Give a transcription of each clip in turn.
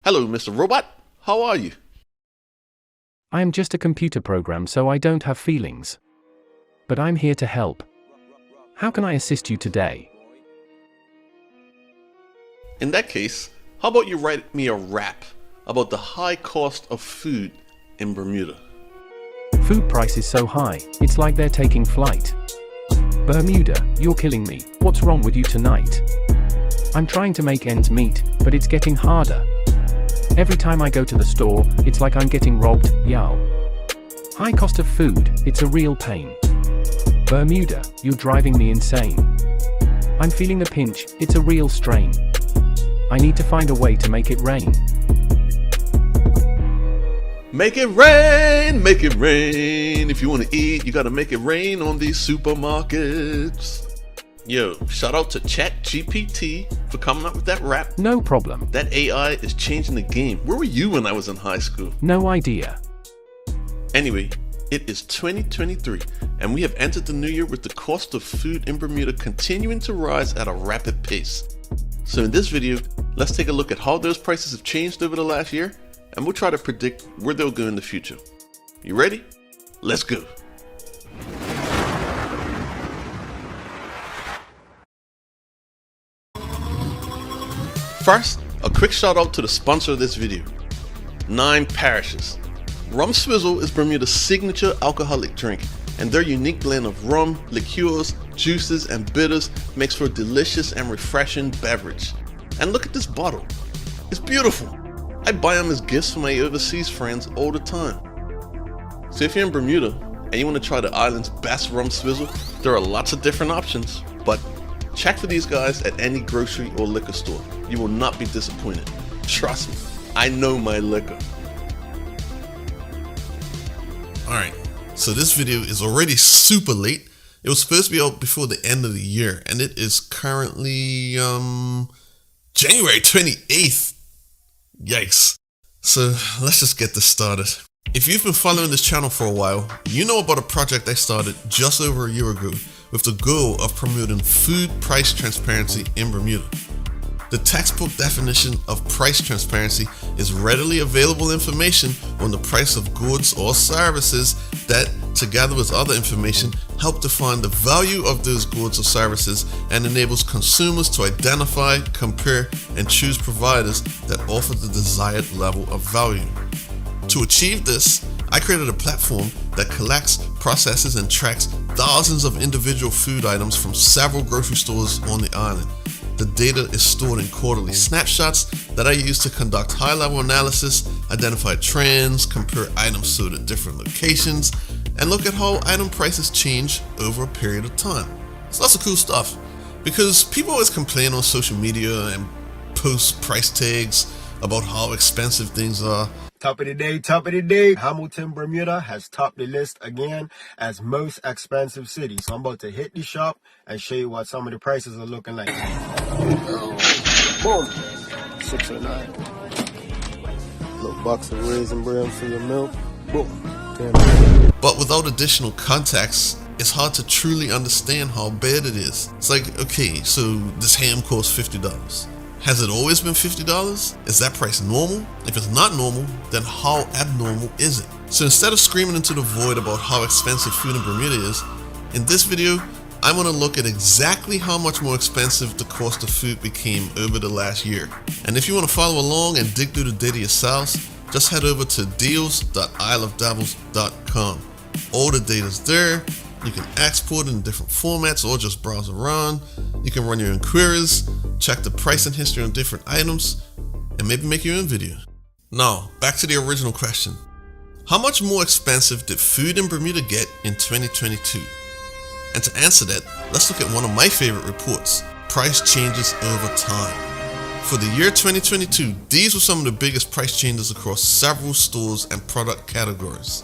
Hello, Mr. Robot. How are you? I am just a computer program, so I don't have feelings. But I'm here to help. How can I assist you today? In that case, how about you write me a rap about the high cost of food in Bermuda? Food price is so high, it's like they're taking flight. Bermuda, you're killing me. What's wrong with you tonight? I'm trying to make ends meet, but it's getting harder. Every time I go to the store, it's like I'm getting robbed, yow. High cost of food, it's a real pain. Bermuda, you're driving me insane. I'm feeling the pinch, it's a real strain. I need to find a way to make it rain. Make it rain, make it rain. If you want to eat, you gotta make it rain on these supermarkets. Yo, shout out to ChatGPT for coming up with that rap. No problem. That AI is changing the game. Where were you when I was in high school? No idea. Anyway, it is 2023 and we have entered the new year with the cost of food in Bermuda continuing to rise at a rapid pace. So in this video, let's take a look at how those prices have changed over the last year, and we'll try to predict where they'll go in the future. You ready? Let's go. First, a quick shout out to the sponsor of this video, 9 Parishes. Rum Swizzle is Bermuda's signature alcoholic drink, and their unique blend of rum, liqueurs, juices, and bitters makes for a delicious and refreshing beverage. And look at this bottle. It's beautiful. I buy them as gifts for my overseas friends all the time. So if you're in Bermuda and you want to try the island's best rum swizzle, there are lots of different options, but check for these guys at any grocery or liquor store. You will not be disappointed. Trust me, I know my liquor. Alright, so this video is already super late. It was supposed to be out before the end of the year, and it is currently January 28th. Yikes. So let's just get this started. If you've been following this channel for a while, you know about a project I started just over a year ago with the goal of promoting food price transparency in Bermuda. The textbook definition of price transparency is readily available information on the price of goods or services that, together with other information, help define the value of those goods or services and enables consumers to identify, compare, and choose providers that offer the desired level of value. To achieve this, I created a platform that collects, processes, and tracks thousands of individual food items from several grocery stores on the island. The data is stored in quarterly snapshots that I use to conduct high-level analysis, identify trends, compare items sold at different locations, and look at how item prices change over a period of time. It's lots of cool stuff, because people always complain on social media and post price tags about how expensive things are. Top of the day. Hamilton, Bermuda has topped the list again as most expensive city. So I'm about to hit the shop and show you what some of the prices are looking like. Boom. 609. Little box of raisin bran for your milk. Boom. 10. But without additional context, it's hard to truly understand how bad it is. It's like, okay, so this ham costs $50. Has it always been $50? Is that price normal? If it's not normal, then how abnormal is it? So instead of screaming into the void about how expensive food in Bermuda is, in this video, I want to look at exactly how much more expensive the cost of food became over the last year. And if you want to follow along and dig through the data yourselves, just head over to deals.isleofdevils.com. All the data's there. You can export it in different formats or just browse around. You can run your own queries, check the pricing history on different items, and maybe make your own video. Now, back to the original question. How much more expensive did food in Bermuda get in 2022? And to answer that, let's look at one of my favorite reports, price changes over time. For the year 2022, these were some of the biggest price changes across several stores and product categories.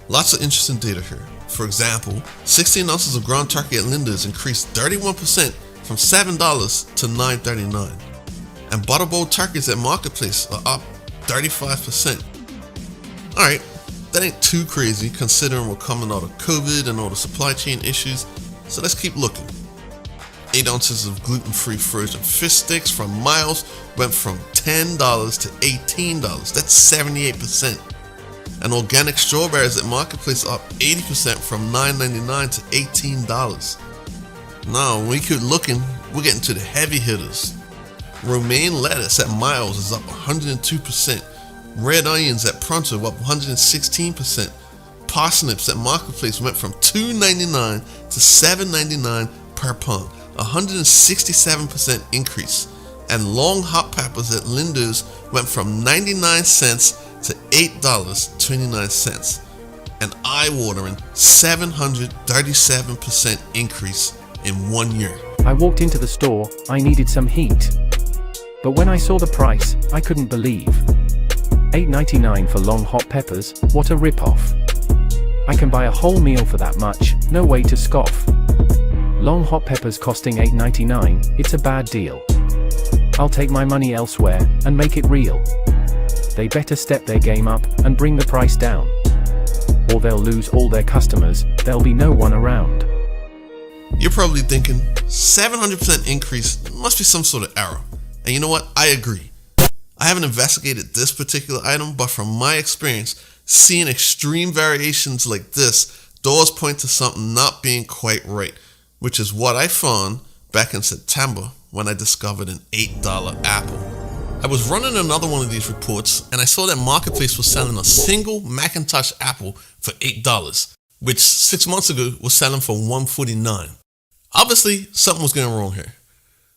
Lots of interesting data here. For example, 16 ounces of ground turkey at Linda's increased 31% from $7 to $9.39. And butterball turkeys at Marketplace are up 35%. Alright, that ain't too crazy considering we're coming out of COVID and all the supply chain issues, so let's keep looking. 8 ounces of gluten-free frozen fish sticks from Miles went from $10 to $18. That's 78%. And organic strawberries at Marketplace up 80% from $9.99 to $18. Now, when we keep looking, we're getting to the heavy hitters. Romaine lettuce at Miles is up 102%. Red onions at Pronto up 116%. Parsnips at Marketplace went from $2.99 to $7.99 per pound, 167% increase. And long hot peppers at Lindo's went from 99 cents to $8.29. An eye-watering 737% increase in 1 year. I walked into the store, I needed some heat. But when I saw the price, I couldn't believe. $8.99 for long hot peppers, what a rip-off. I can buy a whole meal for that much, no way to scoff. Long hot peppers costing $8.99, it's a bad deal. I'll take my money elsewhere, and make it real. They better step their game up, and bring the price down. Or they'll lose all their customers, there'll be no one around. You're probably thinking, 700% increase must be some sort of error. And you know what? I agree. I haven't investigated this particular item, but from my experience, seeing extreme variations like this does point to something not being quite right, which is what I found back in September when I discovered an $8 apple. I was running another one of these reports and I saw that Marketplace was selling a single Macintosh apple for $8, which 6 months ago was selling for $1.49. Obviously, something was going wrong here.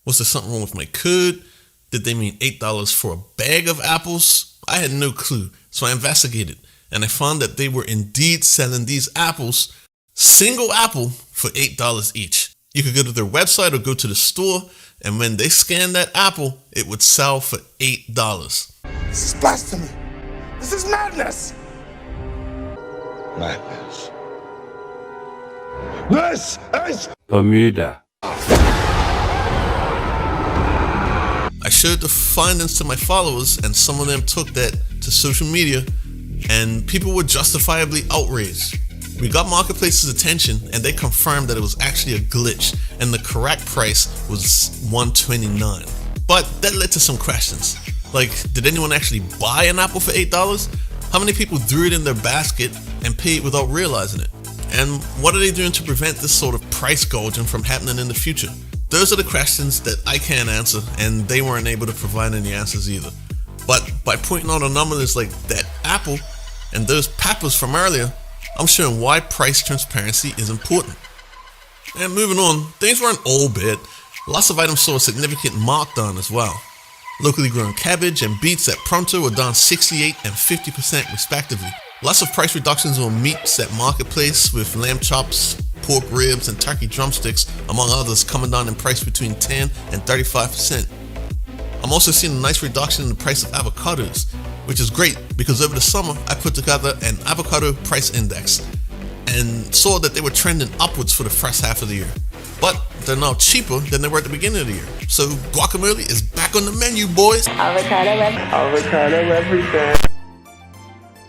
Was there something wrong with my code? Did they mean $8 for a bag of apples? I had no clue, so I investigated and I found that they were indeed selling these apples, single apple, for $8 each. You could go to their website or go to the store, and when they scanned that apple, it would sell for $8. This is blasphemy. This is madness. Madness. This is Bermuda. I showed the findings to my followers, and some of them took that to social media, and people were justifiably outraged. We got Marketplace's attention, and they confirmed that it was actually a glitch, and the correct price was $1.29. But that led to some questions. Like, did anyone actually buy an apple for $8? How many people threw it in their basket and paid without realizing it? And what are they doing to prevent this sort of price gouging from happening in the future? Those are the questions that I can't answer, and they weren't able to provide any answers either. But by pointing out anomalies like that apple and those peppers from earlier, I'm showing why price transparency is important. And moving on, things weren't all bad. Lots of items saw a significant markdown as well. Locally grown cabbage and beets at Pronto were down 68 and 50% respectively. Lots of price reductions on meats at Marketplace, with lamb chops, pork ribs, and turkey drumsticks, among others, coming down in price between 10 and 35%. I'm also seeing a nice reduction in the price of avocados, which is great because over the summer I put together an avocado price index and saw that they were trending upwards for the first half of the year. But they're now cheaper than they were at the beginning of the year. So guacamole is back on the menu, boys. avocado everything.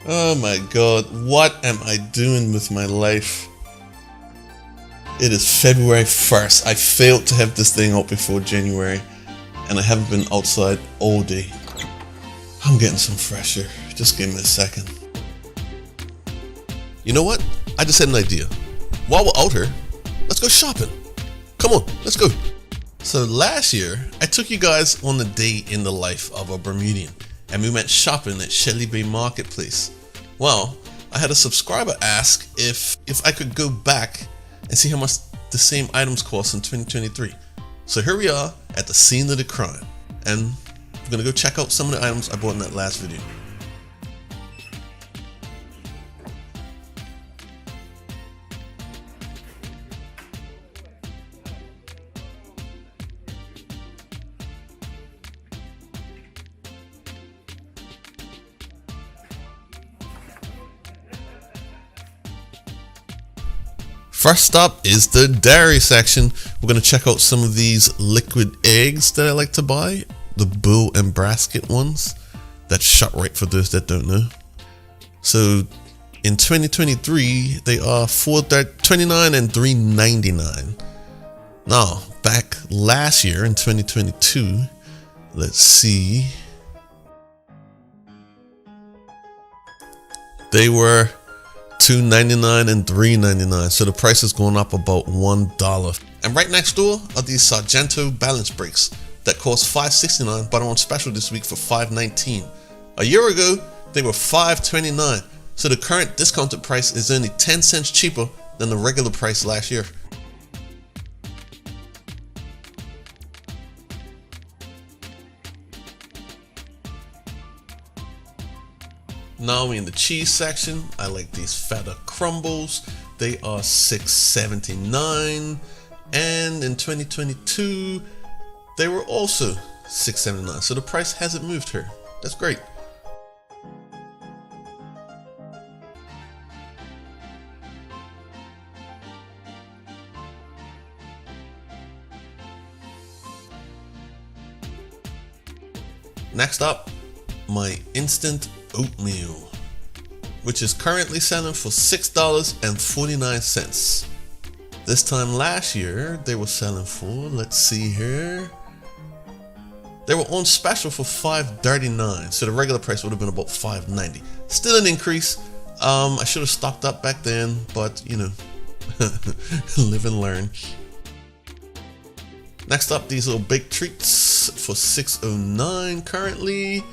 Oh my God, what am I doing with my life? It is February 1st. I failed to have this thing out before January, and I haven't been outside all day. I'm getting some fresh air. Just give me a second. You know what? I just had an idea. While we're out here, let's go shopping. Come on, let's go. So last year, I took you guys on the day in the life of a Bermudian, and we went shopping at Shelly Bay Marketplace. Well, I had a subscriber ask if I could go back and see how much the same items cost in 2023. So here we are at the scene of the crime, and we're gonna go check out some of the items I bought in that last video. First up is the dairy section. We're going to check out some of these liquid eggs that I like to buy. The Bull and Brasket ones. That's ShopRite for those that don't know. So in 2023, they are $4.29 and $3.99. Now, back last year in 2022, let's see, they were $2.99 and $3.99, so the price is going up about $1. And right next door are these Sargento balance brakes that cost $5.69 but are on special this week for $5.19. A year ago they were $5.29, so the current discounted price is only 10 cents cheaper than the regular price last year. Now we're in the cheese section. I like these feta crumbles. They are $6.79, and in 2022 they were also $6.79, so the price hasn't moved here. That's great. Next up, my instant oatmeal, which is currently selling for $6.49. This time last year they were selling for, let's see here, they were on special for $5.39, so the regular price would have been about $5.90. Still an increase. I should have stocked up back then, but you know, live and learn. Next up, these little baked treats for $6.09 currently,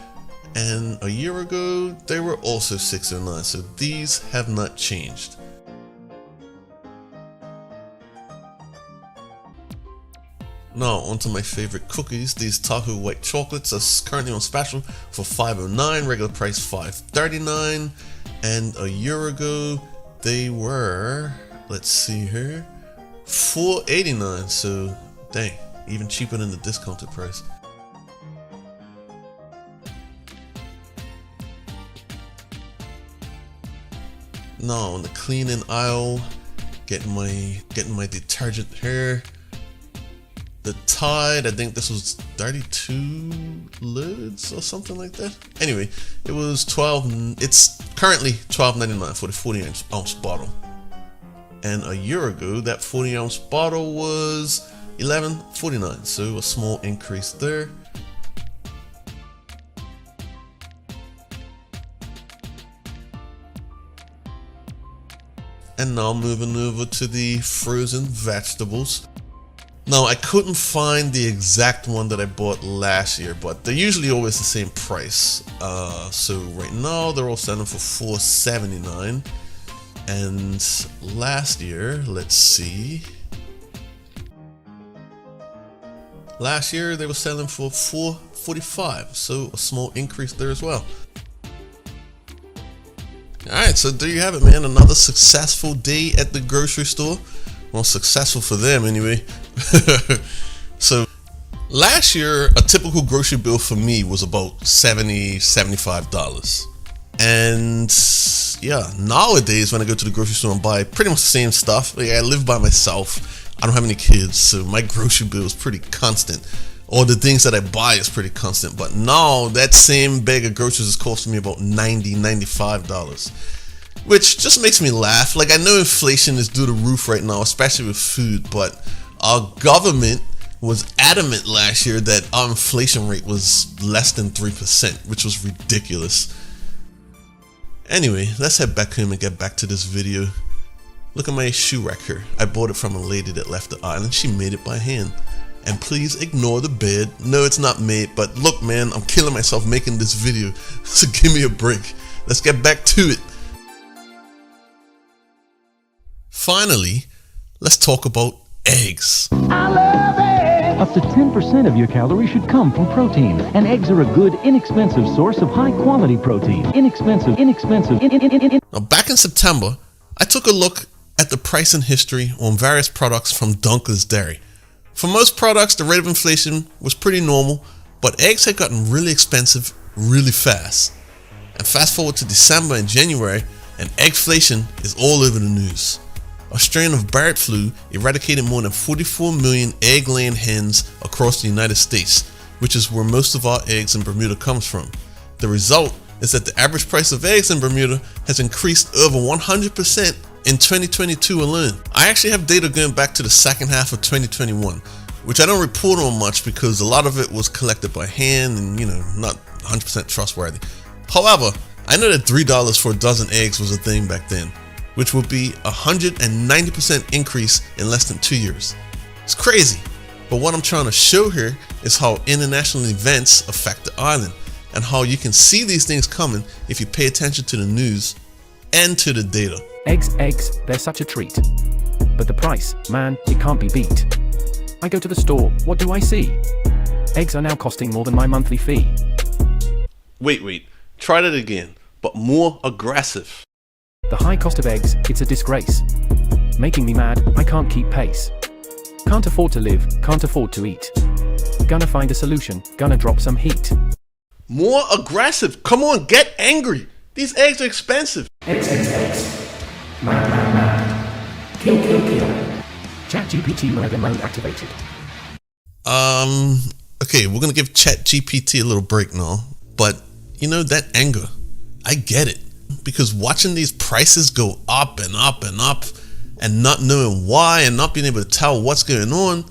and a year ago they were also $6.09, so these have not changed. Now onto my favorite cookies. These Tahoe white chocolates are currently on special for $5.09, regular price $5.39, and a year ago they were, let's see here, $4.89, so dang, even cheaper than the discounted price. Now on the cleaning aisle, getting my detergent here. The Tide, I think this was 32 lids or something like that. Anyway, it was it's currently $12.99 for the 40-ounce bottle. And a year ago, that 40-ounce bottle was $11.49, so a small increase there. And now moving over to the frozen vegetables. Now I couldn't find the exact one that I bought last year, but they're usually always the same price. So right now they're all selling for $4.79, and last year, let's see, last year they were selling for $4.45, so a small increase there as well. Alright, so there you have it, man. Another successful day at the grocery store. Well, successful for them anyway. So last year, a typical grocery bill for me was about $75. And yeah, nowadays when I go to the grocery store and buy pretty much the same stuff, like I live by myself, I don't have any kids, so my grocery bill is pretty constant. Or the things that I buy is pretty constant. But now that same bag of groceries is costing me about $95, which just makes me laugh. Like, I know inflation is through the roof right now, especially with food, but our government was adamant last year that our inflation rate was less than 3%, which was ridiculous. Anyway, let's head back home and get back to this video. Look at my shoe rack here. I bought it from a lady that left the island. She made it by hand. And please ignore the bed. No, it's not made, but look, man, I'm killing myself making this video, so give me a break. Let's get back to it. Finally, let's talk about eggs. I love eggs. Up to 10% of your calories should come from protein, and eggs are a good, inexpensive source of high-quality protein. Inexpensive. Now, back in September, I took a look at the pricing history on various products from Dunker's Dairy. For most products, the rate of inflation was pretty normal, but eggs had gotten really expensive really fast. And fast forward to December and January, and eggflation is all over the news. A strain of bird flu eradicated more than 44 million egg-laying hens across the United States, which is where most of our eggs in Bermuda comes from. The result is that the average price of eggs in Bermuda has increased over 100% in 2022 alone. I actually have data going back to the second half of 2021, which I don't report on much because a lot of it was collected by hand and, not 100% trustworthy. However, I know that $3 for a dozen eggs was a thing back then, which would be a 190% increase in less than 2 years. It's crazy, but what I'm trying to show here is how international events affect the island and how you can see these things coming if you pay attention to the news and to the data. Eggs, they're such a treat. But the price, man, it can't be beat. I go to the store, what do I see? Eggs are now costing more than my monthly fee. Wait, try that again, but more aggressive. The high cost of eggs, it's a disgrace. Making me mad, I can't keep pace. Can't afford to live, can't afford to eat. Gonna find a solution, gonna drop some heat. More aggressive, come on, get angry. These eggs are expensive. Eggs. Mad. Kill. ChatGPT murder mode activated. Okay, we're gonna give ChatGPT a little break now, but that anger, I get it. Because watching these prices go up and up and up and not knowing why and not being able to tell what's going on,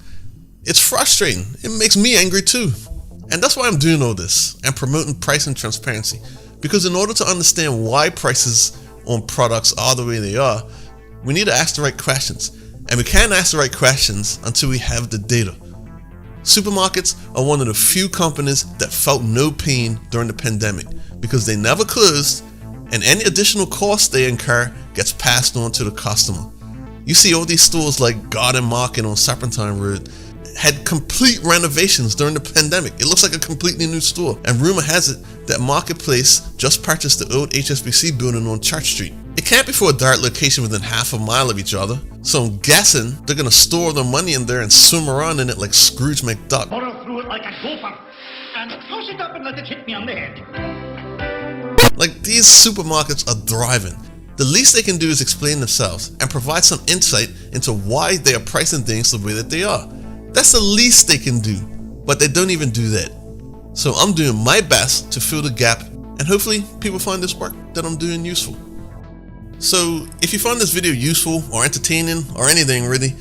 it's frustrating. It makes me angry too. And that's why I'm doing all this and promoting pricing transparency. Because in order to understand why prices on products are the way they are, we need to ask the right questions. And we can't ask the right questions until we have the data. Supermarkets are one of the few companies that felt no pain during the pandemic because they never closed, and any additional cost they incur gets passed on to the customer. You see all these stores like Garden Market on Serpentine Road had complete renovations during the pandemic. It looks like a completely new store. And rumor has it that Marketplace just purchased the old HSBC building on Church Street. It can't be for a direct location within half a mile of each other, so I'm guessing they're gonna store their money in there and swim around in it like Scrooge McDuck. Borrow through it like a gopher and toss it up and let it hit me on the head. Like, these supermarkets are thriving. The least they can do is explain themselves and provide some insight into why they are pricing things the way that they are. That's the least they can do, but they don't even do that. So I'm doing my best to fill the gap, and hopefully people find this work that I'm doing useful. So if you found this video useful or entertaining or anything really,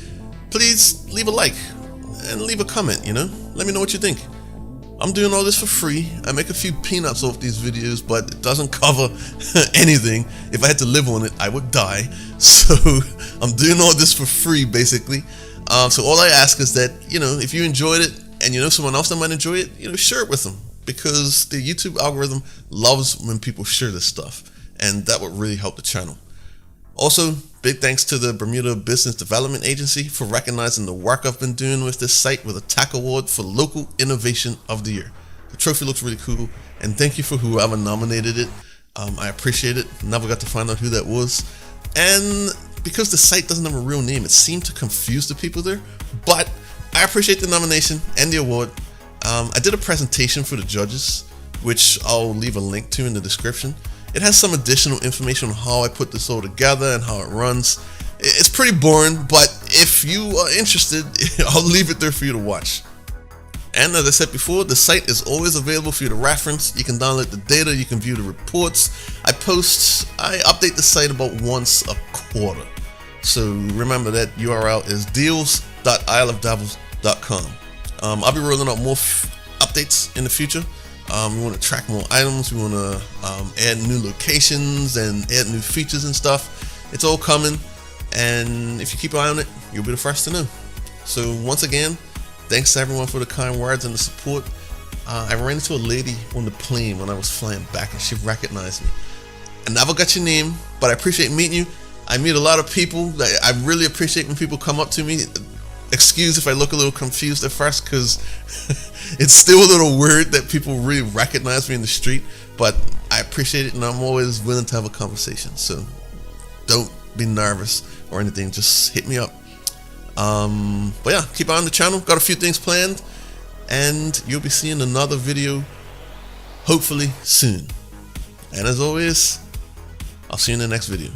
please leave a like and leave a comment, let me know what you think. I'm doing all this for free. I make a few peanuts off these videos, but it doesn't cover anything. If I had to live on it, I would die. So I'm doing all this for free, basically. So all I ask is that, if you enjoyed it and you know someone else that might enjoy it, share it with them, because the YouTube algorithm loves when people share this stuff, and that would really help the channel. Also, big thanks to the Bermuda Business Development Agency for recognizing the work I've been doing with this site with a TAC Award for Local Innovation of the Year. The trophy looks really cool, and thank you for whoever nominated it. I appreciate it. Never got to find out who that was. And because the site doesn't have a real name, it seemed to confuse the people there. But I appreciate the nomination and the award. I did a presentation for the judges, which I'll leave a link to in the description. It has some additional information on how I put this all together and how it runs. It's pretty boring, but if you are interested, I'll leave it there for you to watch. And as I said before, the site is always available for you to reference. You can download the data, you can view the reports. I update the site about once a quarter. So remember that URL is deals.isleofdevils.com. I'll be rolling out more updates in the future. We want to track more items, we want to add new locations and add new features and stuff. It's all coming, and if you keep an eye on it, you'll be the first to know. So once again, thanks to everyone for the kind words and the support. I ran into a lady on the plane when I was flying back, and she recognized me. I never got your name, but I appreciate meeting you. I meet a lot of people. I really appreciate when people come up to me. Excuse if I look a little confused at first, because it's still a little weird that people really recognize me in the street, but I appreciate it, and I'm always willing to have a conversation. So don't be nervous or anything, just hit me up. But yeah, keep on the channel, got a few things planned, and you'll be seeing another video hopefully soon. And as always, I'll see you in the next video.